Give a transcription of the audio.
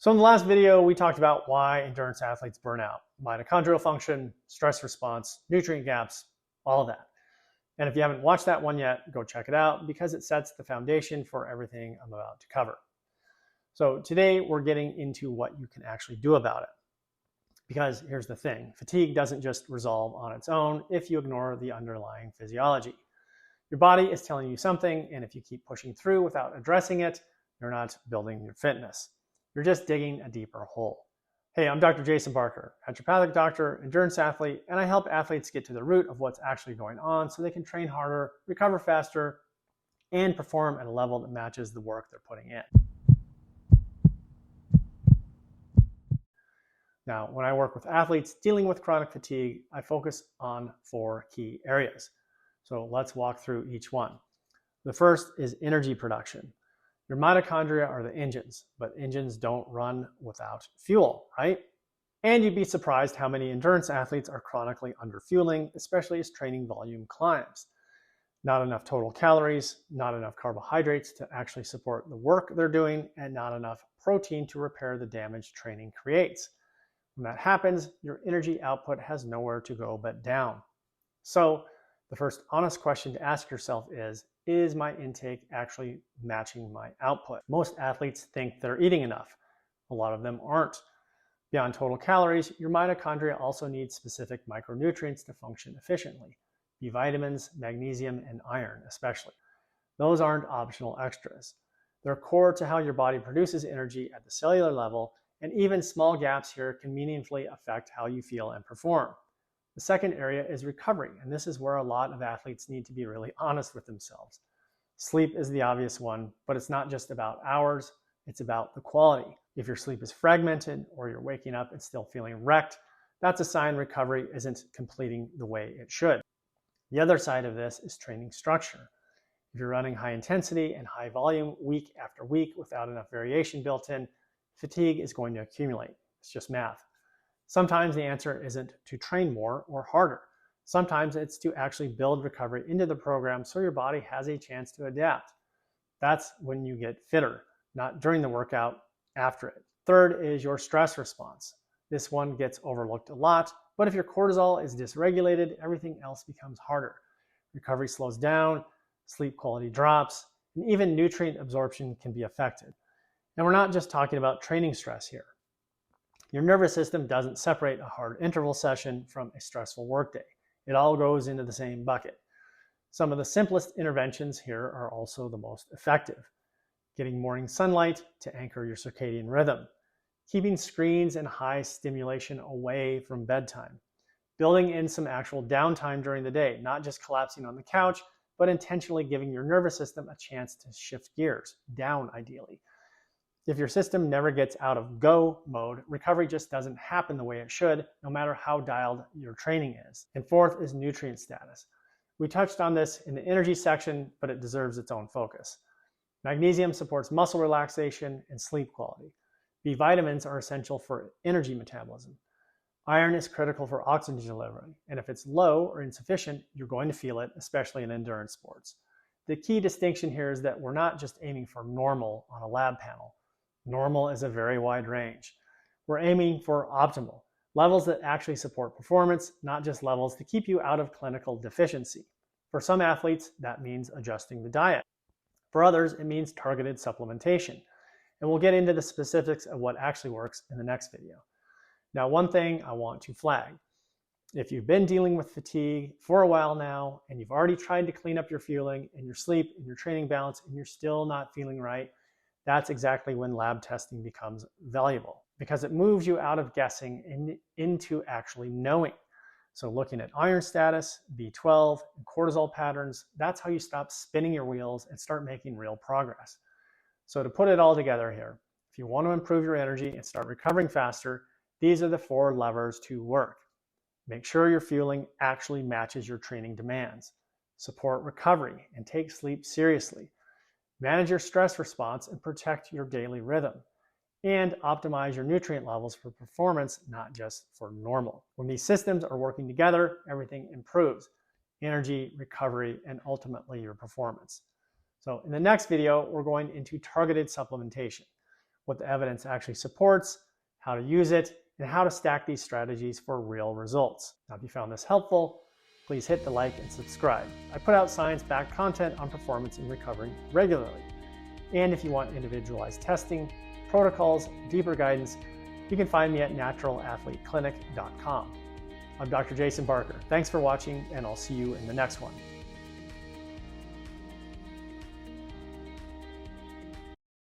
So in the last video, we talked about why endurance athletes burn out: mitochondrial function, stress response, nutrient gaps, all of that. And if you haven't watched that one yet, go check it out because it sets the foundation for everything I'm about to cover. So today we're getting into what you can actually do about it. Because here's the thing, fatigue doesn't just resolve on its own if you ignore the underlying physiology. Your body is telling you something, and if you keep pushing through without addressing it, you're not building your fitness. You're just digging a deeper hole. Hey, I'm Dr. Jason Barker, naturopathic doctor, endurance athlete, and I help athletes get to the root of what's actually going on so they can train harder, recover faster, and perform at a level that matches the work they're putting in. Now, when I work with athletes dealing with chronic fatigue, I focus on 4 key areas. So let's walk through each one. The first is energy production. Your mitochondria are the engines, but engines don't run without fuel, right? And you'd be surprised how many endurance athletes are chronically underfueling, especially as training volume climbs. Not enough total calories, not enough carbohydrates to actually support the work they're doing, and not enough protein to repair the damage training creates. When that happens, your energy output has nowhere to go but down. So the first honest question to ask yourself is my intake actually matching my output? Most athletes think they're eating enough. A lot of them aren't. Beyond total calories, your mitochondria also need specific micronutrients to function efficiently. B vitamins, magnesium, and iron especially. Those aren't optional extras. They're core to how your body produces energy at the cellular level, and even small gaps here can meaningfully affect how you feel and perform. The second area is recovery, and this is where a lot of athletes need to be really honest with themselves. Sleep is the obvious one, but it's not just about hours, it's about the quality. If your sleep is fragmented or you're waking up and still feeling wrecked, that's a sign recovery isn't completing the way it should. The other side of this is training structure. If you're running high intensity and high volume week after week without enough variation built in, fatigue is going to accumulate. It's just math. Sometimes the answer isn't to train more or harder. Sometimes it's to actually build recovery into the program so your body has a chance to adapt. That's when you get fitter, not during the workout, after it. Third is your stress response. This one gets overlooked a lot, but if your cortisol is dysregulated, everything else becomes harder. Recovery slows down, sleep quality drops, and even nutrient absorption can be affected. And we're not just talking about training stress here. Your nervous system doesn't separate a hard interval session from a stressful workday. It all goes into the same bucket. Some of the simplest interventions here are also the most effective. Getting morning sunlight to anchor your circadian rhythm. Keeping screens and high stimulation away from bedtime. Building in some actual downtime during the day, not just collapsing on the couch, but intentionally giving your nervous system a chance to shift gears, down ideally. If your system never gets out of go mode, recovery just doesn't happen the way it should, no matter how dialed your training is. And fourth is nutrient status. We touched on this in the energy section, but it deserves its own focus. Magnesium supports muscle relaxation and sleep quality. B vitamins are essential for energy metabolism. Iron is critical for oxygen delivery, and if it's low or insufficient, you're going to feel it, especially in endurance sports. The key distinction here is that we're not just aiming for normal on a lab panel. Normal is a very wide range. We're aiming for optimal, levels that actually support performance, not just levels to keep you out of clinical deficiency. For some athletes, that means adjusting the diet. For others, it means targeted supplementation. And we'll get into the specifics of what actually works in the next video. Now, one thing I want to flag. If you've been dealing with fatigue for a while now, and you've already tried to clean up your fueling and your sleep and your training balance, and you're still not feeling right, that's exactly when lab testing becomes valuable, because it moves you out of guessing and into actually knowing. So looking at iron status, B12, and cortisol patterns, that's how you stop spinning your wheels and start making real progress. So to put it all together here, if you want to improve your energy and start recovering faster, these are the 4 levers to work. Make sure your fueling actually matches your training demands. Support recovery and take sleep seriously. Manage your stress response and protect your daily rhythm. And optimize your nutrient levels for performance, not just for normal. When these systems are working together, everything improves. Energy, recovery, and ultimately your performance. So in the next video, we're going into targeted supplementation. what the evidence actually supports, how to use it, and how to stack these strategies for real results. Now, if you found this helpful, please hit the like and subscribe. I put out science-backed content on performance and recovery regularly. And if you want individualized testing, protocols, deeper guidance, you can find me at naturalathleteclinic.com. I'm Dr. Jason Barker. Thanks for watching, and I'll see you in the next one.